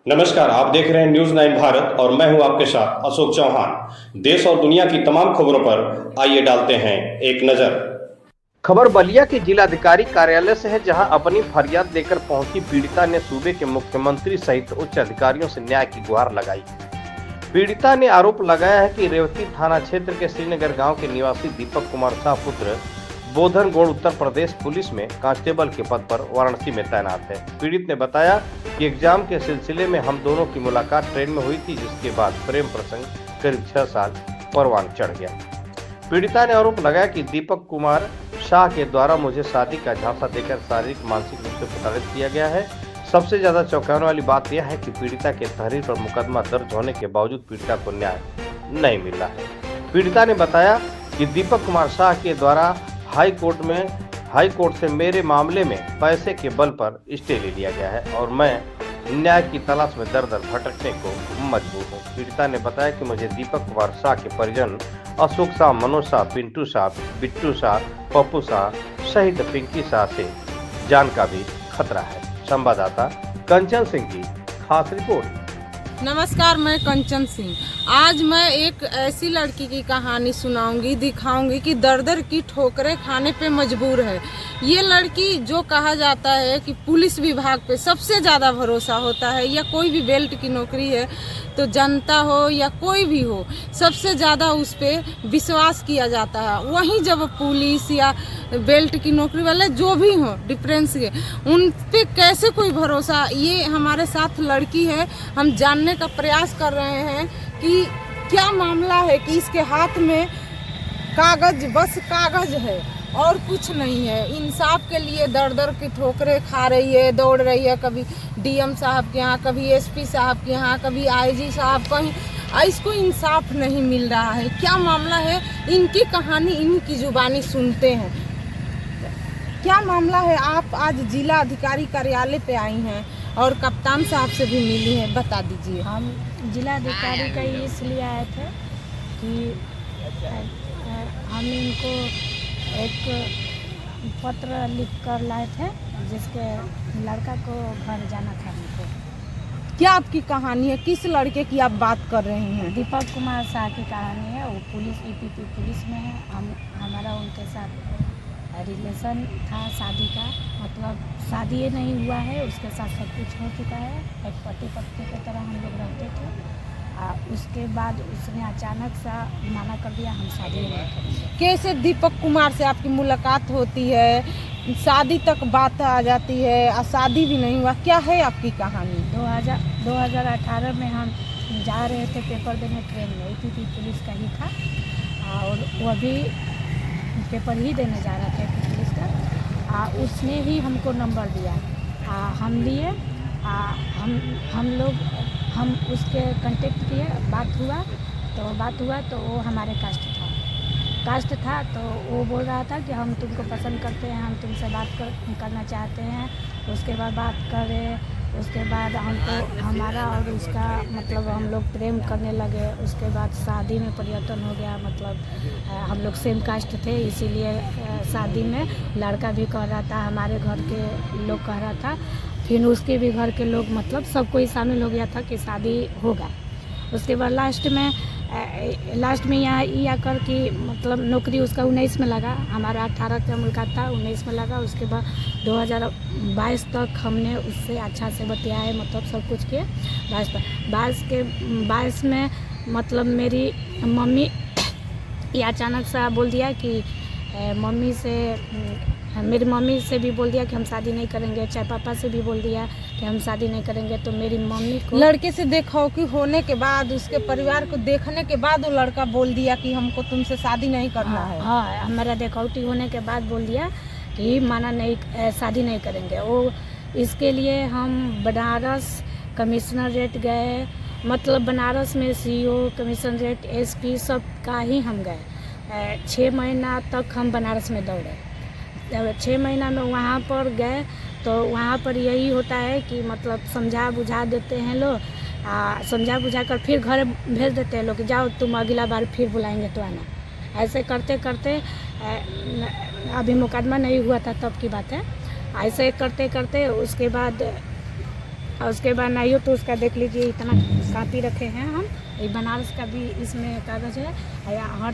नमस्कार, आप देख रहे हैं न्यूज 9 भारत और मैं हूं आपके साथ अशोक चौहान। देश और दुनिया की तमाम खबरों पर आइए डालते हैं एक नजर। खबर बलिया के जिलाधिकारी कार्यालय से है, जहां अपनी फरियाद लेकर पहुंची पीड़िता ने सूबे के मुख्यमंत्री सहित उच्च अधिकारियों से न्याय की गुहार लगाई। पीड़िता ने आरोप लगाया है कि रेवती थाना क्षेत्र के श्रीनगर गांव के निवासी दीपक कुमार शाह पुत्र बोधनगोड़ उत्तर प्रदेश पुलिस में कांस्टेबल के पद पर वाराणसी में तैनात है। पीड़ित ने बताया कि एग्जाम के सिलसिले में हम दोनों की मुलाकात ट्रेन में हुई थी, जिसके बाद प्रेम प्रसंग करीब 6 साल परवान चढ़ गया। पीड़िता ने आरोप लगाया कि दीपक कुमार शाह के द्वारा मुझे शादी का झांसा देकर शारीरिक मानसिक रूप से प्रताड़ित किया गया है। सबसे ज्यादा चौंकाने वाली बात यह है कि पीड़िता के तहरीर पर मुकदमा दर्ज होने के बावजूद पीड़िता को न्याय नहीं मिल रहा है। पीड़िता ने बताया कि दीपक कुमार शाह के द्वारा हाई कोर्ट से मेरे मामले में पैसे के बल पर स्टे ले लिया गया है और मैं न्याय की तलाश में दर दर भटकने को मजबूर हूँ। पीड़िता ने बताया कि मुझे दीपक कुमार शाह के परिजन अशोक शाह, मनोज शाह, पिंटू शाह, बिट्टू शाह, पप्पू शाह सहित पिंकी शाह से जान का भी खतरा है। संवाददाता कंचन सिंह की खास रिपोर्ट। नमस्कार, मैं कंचन सिंह। आज मैं एक ऐसी लड़की की कहानी सुनाऊंगी, दिखाऊंगी कि दर की ठोकरें खाने पे मजबूर है। ये लड़की, जो कहा जाता है कि पुलिस विभाग पे सबसे ज़्यादा भरोसा होता है, या कोई भी बेल्ट की नौकरी है तो जनता हो या कोई भी हो, सबसे ज़्यादा उस पर विश्वास किया जाता है। वहीं जब पुलिस या बेल्ट की नौकरी वाले जो भी हो डिफरेंस के, उन पे कैसे कोई भरोसा। ये हमारे साथ लड़की है, हम जानने का प्रयास कर रहे हैं कि क्या मामला है कि इसके हाथ में कागज, बस कागज है और कुछ नहीं है। इंसाफ के लिए दर की ठोकरें खा रही है, दौड़ रही है, कभी डीएम साहब के यहाँ, कभी एसपी साहब के यहाँ, कभी आईजी साहब, कहीं इसको इंसाफ नहीं मिल रहा है। क्या मामला है, इनकी कहानी इनकी जुबानी सुनते हैं। क्या मामला है? आप आज जिला अधिकारी कार्यालय पे आई हैं और कप्तान साहब से भी मिली हैं, बता दीजिए। हम जिला अधिकारी का इसलिए आए थे कि हम इनको एक पत्र लिख कर लाए थे, जिसके लड़का को घर जाना था उनको। क्या आपकी कहानी है? किस लड़के की आप बात कर रही हैं? दीपक कुमार शाह की कहानी है। वो पुलिस ईपीपी पुलिस में है। हमारा उनके साथ रिलेशन था शादी का, मतलब शादी ये नहीं हुआ है, उसके साथ सब कुछ हो चुका है। एक पति पत्नी की तरह हम लोग रहते थे। उसके बाद उसने अचानक सा मना कर दिया, हम शादी नहीं करेंगे। कैसे दीपक कुमार से आपकी मुलाकात होती है, शादी तक बात आ जाती है और शादी भी नहीं हुआ? क्या है आपकी कहानी? 2018 में हम जा रहे थे पेपर देने ट्रेन में, ईपीपी पुलिस का ही था और वो भी पेपर ही देने जा रहा था पुलिस का। उसने ही हमको नंबर दिया, हम लिए। हम उसके कांटेक्ट किए, बात हुआ तो वो हमारे कास्ट था। तो वो बोल रहा था कि हम तुमको पसंद करते हैं, हम तुमसे बात करना चाहते हैं। उसके बाद बात करे, उसके बाद हमको हमारा और उसका मतलब हम लोग प्रेम करने लगे। उसके बाद शादी में परिवर्तन हो गया, मतलब हम लोग सेम कास्ट थे, इसीलिए शादी में लड़का भी कह रहा था, हमारे घर के लोग कह रहा था, फिर उसके भी घर के लोग, मतलब सब कोई शामिल हो गया था कि शादी होगा। उसके बाद लास्ट में यहाँ ये आकर कि मतलब नौकरी उसका 19 में लगा, हमारा 18 का मुलाकात था, 19 में लगा। उसके बाद 2022 तक हमने उससे अच्छा से बतियाए, मतलब सब कुछ किए। 22 में मतलब मेरी मम्मी ये अचानक सा बोल दिया कि मेरी मम्मी से भी बोल दिया कि हम शादी नहीं करेंगे, चाहे पापा से भी बोल दिया कि हम शादी नहीं करेंगे। तो मेरी मम्मी को लड़के से देखौकी होने के बाद, उसके परिवार को देखने के बाद वो लड़का बोल दिया कि हमको तुमसे शादी नहीं करना है। हाँ, हमारा देखौटी होने के बाद बोल दिया कि माना नहीं, शादी नहीं करेंगे। वो इसके लिए हम बनारस कमिश्नरेट गए, मतलब बनारस में सीओ, कमिश्नरेट, एसपी सब का ही हम गए। 6 महीना तक हम बनारस में दौड़े। 6 महीना में वहाँ पर गए तो वहाँ पर यही होता है कि मतलब समझा बुझा देते हैं लोग, समझा बुझा कर फिर घर भेज देते हैं लोग, जाओ तुम अगला बार फिर बुलाएंगे तो आना। ऐसे करते करते अभी मुकदमा नहीं हुआ था तब की बात है। ऐसे करते करते उसके बाद और उसके बाद नहीं हो तो उसका देख लीजिए, इतना कापी रखे हैं हम, ये बनारस का भी इसमें कागज़ है, या हर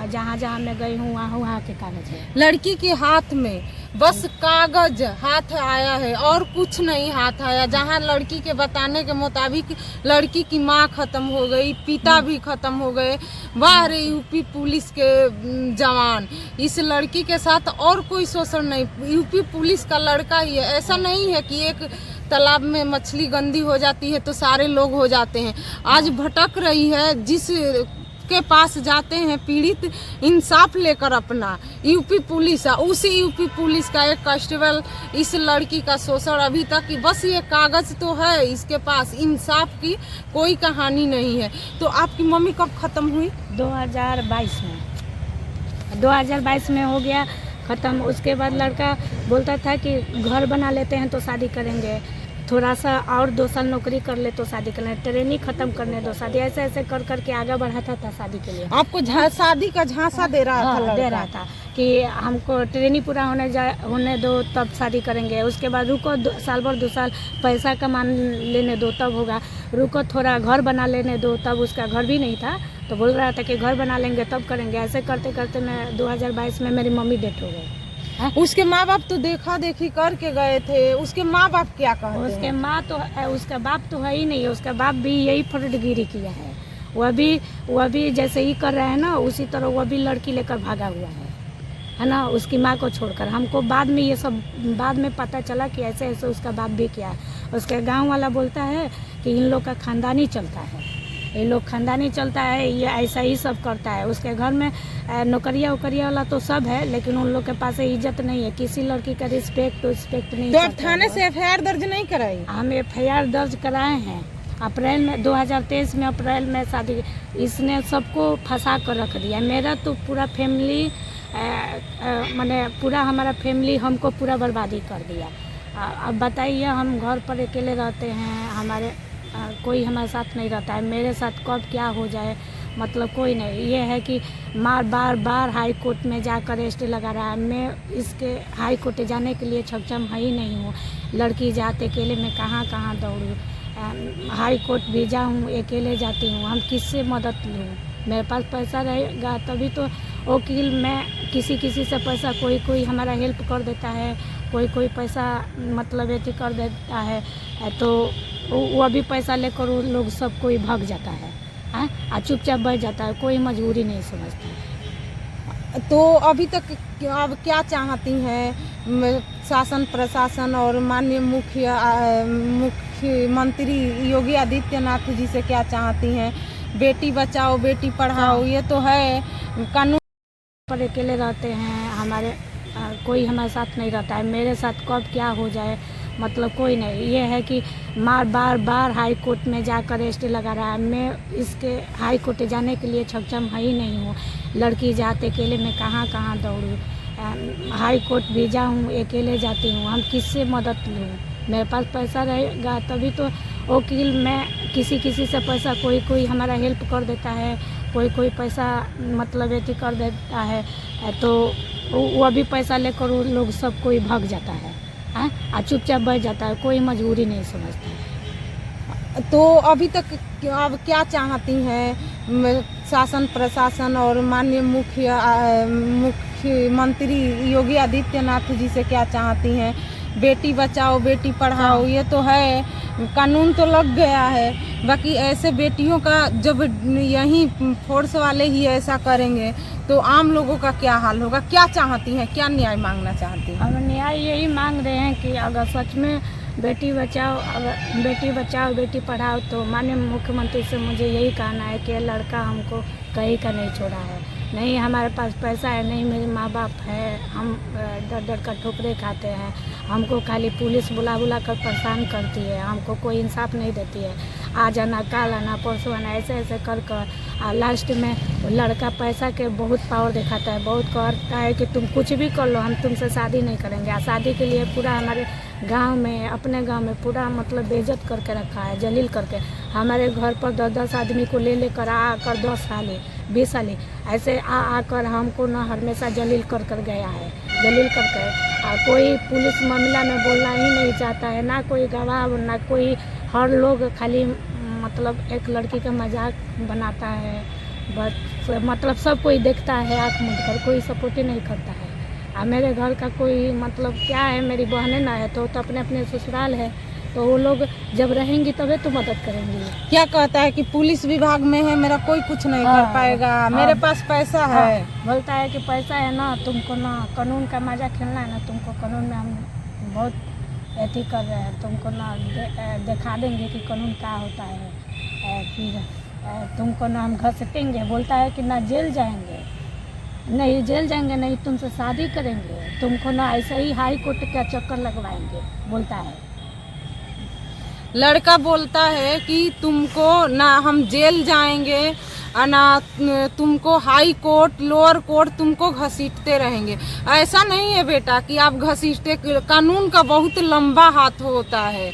जहाँ जहाँ मैं गई हूँ वहाँ के कागज़ है। लड़की के हाथ में बस कागज हाथ आया है और कुछ नहीं हाथ आया। जहाँ लड़की के बताने के मुताबिक लड़की की माँ खत्म हो गई, पिता भी खत्म हो गए। वाह रे यूपी पुलिस के जवान, इस लड़की के साथ और कोई शोषण नहीं, यूपी पुलिस का लड़का ही है। ऐसा नहीं है कि एक तालाब में मछली गंदी हो जाती है तो सारे लोग हो जाते हैं। आज भटक रही है, जिस के पास जाते हैं पीड़ित इंसाफ लेकर अपना, यूपी पुलिस है, उसी यूपी पुलिस का एक कांस्टेबल इस लड़की का शोषण अभी तक, बस ये कागज तो है इसके पास, इंसाफ की कोई कहानी नहीं है। तो आपकी मम्मी कब ख़त्म हुई? 2022 में 2022 में हो गया ख़त्म। उसके बाद लड़का बोलता था कि घर बना लेते हैं तो शादी करेंगे, थोड़ा सा और 2 साल नौकरी कर ले तो शादी कर ले, ट्रेनिंग ख़त्म करने दो शादी, ऐसे ऐसे कर करके आगे बढ़ाता था शादी के लिए। आपको शादी का झांसा दे रहा था? हाँ, दे रहा था कि हमको ट्रेनिंग पूरा होने दो तब शादी करेंगे, उसके बाद रुको 2 साल भर 2 साल पैसा कमा लेने दो तब होगा, रुको थोड़ा घर बना लेने दो तब। उसका घर भी नहीं था तो बोल रहा था कि घर बना लेंगे तब करेंगे। ऐसे करते करते मैं 2022 में मेरी मम्मी डेथ हो गई। उसके माँ बाप तो देखा देखी करके गए थे, उसके माँ बाप क्या कहते हैं? उसके माँ तो उसका बाप तो है ही नहीं है, उसका बाप भी यही फर्दगिरी किया है। वह भी जैसे ही कर रहे हैं ना, उसी तरह वह भी लड़की लेकर भागा हुआ है ना, उसकी माँ को छोड़कर। हमको बाद में ये सब पता चला कि ऐसे ऐसे उसका बाप भी किया है। उसके गाँव वाला बोलता है कि इन लोग का खानदानी चलता है, ये लोग खानदानी चलता है, ये ऐसा ही सब करता है। उसके घर में नौकरिया उकरिया वाला तो सब है, लेकिन उन लोग के पास इज्जत नहीं है, किसी लड़की का रिस्पेक्ट नहीं। तो आप थाने से FIR दर्ज नहीं कराई? हम FIR दर्ज कराए हैं अप्रैल में 2023 में, अप्रैल में शादी। इसने सबको फंसा कर रख दिया। मेरा तो पूरा फैमिली माने पूरा हमारा फैमिली हमको पूरा बर्बादी कर दिया। अब बताइए, हम घर पर अकेले रहते हैं, हमारे कोई हमारे साथ नहीं रहता है। मेरे साथ कब क्या हो जाए मतलब कोई नहीं। ये है कि बार हाई कोर्ट में जाकर स्टे लगा रहा है। मैं इसके हाई कोर्ट जाने के लिए सक्षम है ही नहीं हूँ। लड़की जाते अकेले मैं कहाँ दौड़ूँ, हाई कोर्ट भी जाऊँ अकेले जाती हूँ, हम किससे मदद लूँ? मेरे पास पैसा रहेगा तभी तो वकील, मैं किसी से पैसा, कोई हमारा हेल्प कर देता है, कोई पैसा मतलब ये कर देता है, तो वो भी पैसा लेकर वो लोग सब कोई भाग जाता है, और चुपचाप बैठ जाता है, कोई मजबूरी नहीं समझता है। तो अभी तक अब क्या चाहती हैं शासन प्रशासन और माननीय मुख्यमंत्री योगी आदित्यनाथ जी से क्या चाहती हैं? बेटी बचाओ बेटी पढ़ाओ, ये तो है कानून पर अकेले रहते हैं, हमारे कोई हमारे साथ नहीं रहता है। मेरे साथ कब क्या हो जाए मतलब कोई नहीं। ये है कि बार हाई कोर्ट में जाकर स्टे लगा रहा है। मैं इसके हाई कोर्ट जाने के लिए सक्षम है ही नहीं हूँ। लड़की जाते अकेले मैं कहाँ दौड़ूँ, हाई कोर्ट भी जाऊँ अकेले जाती हूँ, हम किससे मदद लूँ? मेरे पास पैसा रहेगा तभी तो वकील, मैं किसी से पैसा, कोई हमारा हेल्प कर देता है, कोई पैसा मतलब ये कर देता है, तो वो भी पैसा लेकर वो लोग सब कोई भाग जाता है, और चुपचाप बैठ जाता है, कोई मजबूरी नहीं समझता है। तो अभी तक अब क्या चाहती हैं शासन प्रशासन और माननीय मुख्यमंत्री योगी आदित्यनाथ जी से क्या चाहती हैं? बेटी बचाओ बेटी पढ़ाओ, ये तो है कानून तो लग गया है, बाकी ऐसे बेटियों का जब यहीं फोर्स वाले ही ऐसा करेंगे तो आम लोगों का क्या हाल होगा? क्या चाहती हैं, क्या न्याय मांगना चाहती हैं? हम न्याय यही मांग रहे हैं कि अगर सच में बेटी बचाओ बेटी पढ़ाओ, तो माननीय मुख्यमंत्री से मुझे यही कहना है कि लड़का हमको कहीं का नहीं छोड़ा है। नहीं हमारे पास पैसा है, नहीं मेरे माँ बाप है, हम डर कर ठोकरे खाते हैं, हमको खाली पुलिस बुला कर परेशान करती है, हमको कोई इंसाफ नहीं देती है। आज आना काल आना परसों आना ऐसे कर लास्ट में लड़का पैसा के बहुत पावर दिखाता है, बहुत कहता है कि तुम कुछ भी कर लो, हम तुमसे शादी नहीं करेंगे। शादी के लिए पूरा हमारे गांव में, अपने गांव में पूरा मतलब बेइज्जत करके रखा है, जलील करके। हमारे घर पर 10 आदमी को लेकर आकर 10 साल 20 साल ऐसे आकर हमको ना हमेशा जलील कर गया है। जलील करके। और कोई पुलिस मामला में बोलना ही नहीं चाहता है, ना कोई गवाह ना कोई। हर लोग खाली मतलब एक लड़की का मजाक बनाता है, बस मतलब सब कोई देखता है आँख मूंद कर, कोई सपोर्ट ही नहीं करता है। और मेरे घर का कोई मतलब क्या है, मेरी बहनें ना है तो अपने अपने ससुराल है, तो वो लोग जब रहेंगी तभी तो मदद करेंगी। क्या कहता है कि पुलिस विभाग में है, मेरा कोई कुछ नहीं कर पाएगा, मेरे पास पैसा है। बोलता है कि पैसा है ना, तुमको ना कानून का मजा खेलना है ना, तुमको कानून में हम बहुत एथी कर रहे हैं, तुमको ना दिखा देंगे कि कानून क्या होता है। फिर तुमको ना हम घसीटेंगे, बोलता है कि ना जेल जाएंगे, नहीं जेल जाएंगे, नहीं तुमसे शादी करेंगे, तुमको ना ऐसे ही हाई कोर्ट का चक्कर लगवाएंगे, बोलता है। लड़का बोलता है कि तुमको ना हम जेल जाएंगे और ना तुमको हाई कोर्ट लोअर कोर्ट तुमको घसीटते रहेंगे। ऐसा नहीं है बेटा कि आप घसीटते, कानून का बहुत लंबा हाथ होता है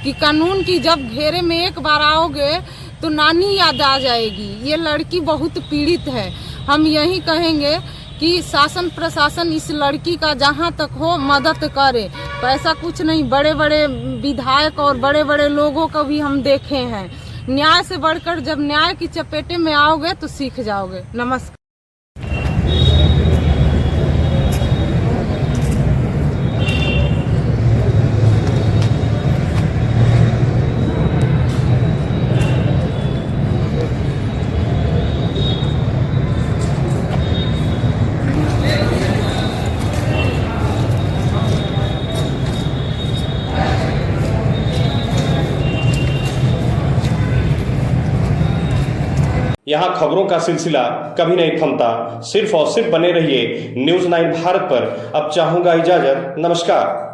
कि कानून की जब घेरे में एक बार आओगे तो नानी याद आ जाएगी। ये लड़की बहुत पीड़ित है। हम यही कहेंगे कि शासन प्रशासन इस लड़की का जहाँ तक हो मदद करे। पैसा कुछ नहीं, बड़े बड़े विधायक और बड़े बड़े लोगों को भी हम देखे हैं। न्याय से बढ़कर जब न्याय की चपेटे में आओगे तो सीख जाओगे। नमस्कार। यहाँ खबरों का सिलसिला कभी नहीं थमता। सिर्फ और सिर्फ बने रहिए न्यूज़ 9 भारत पर। अब चाहूंगा इजाजत। नमस्कार।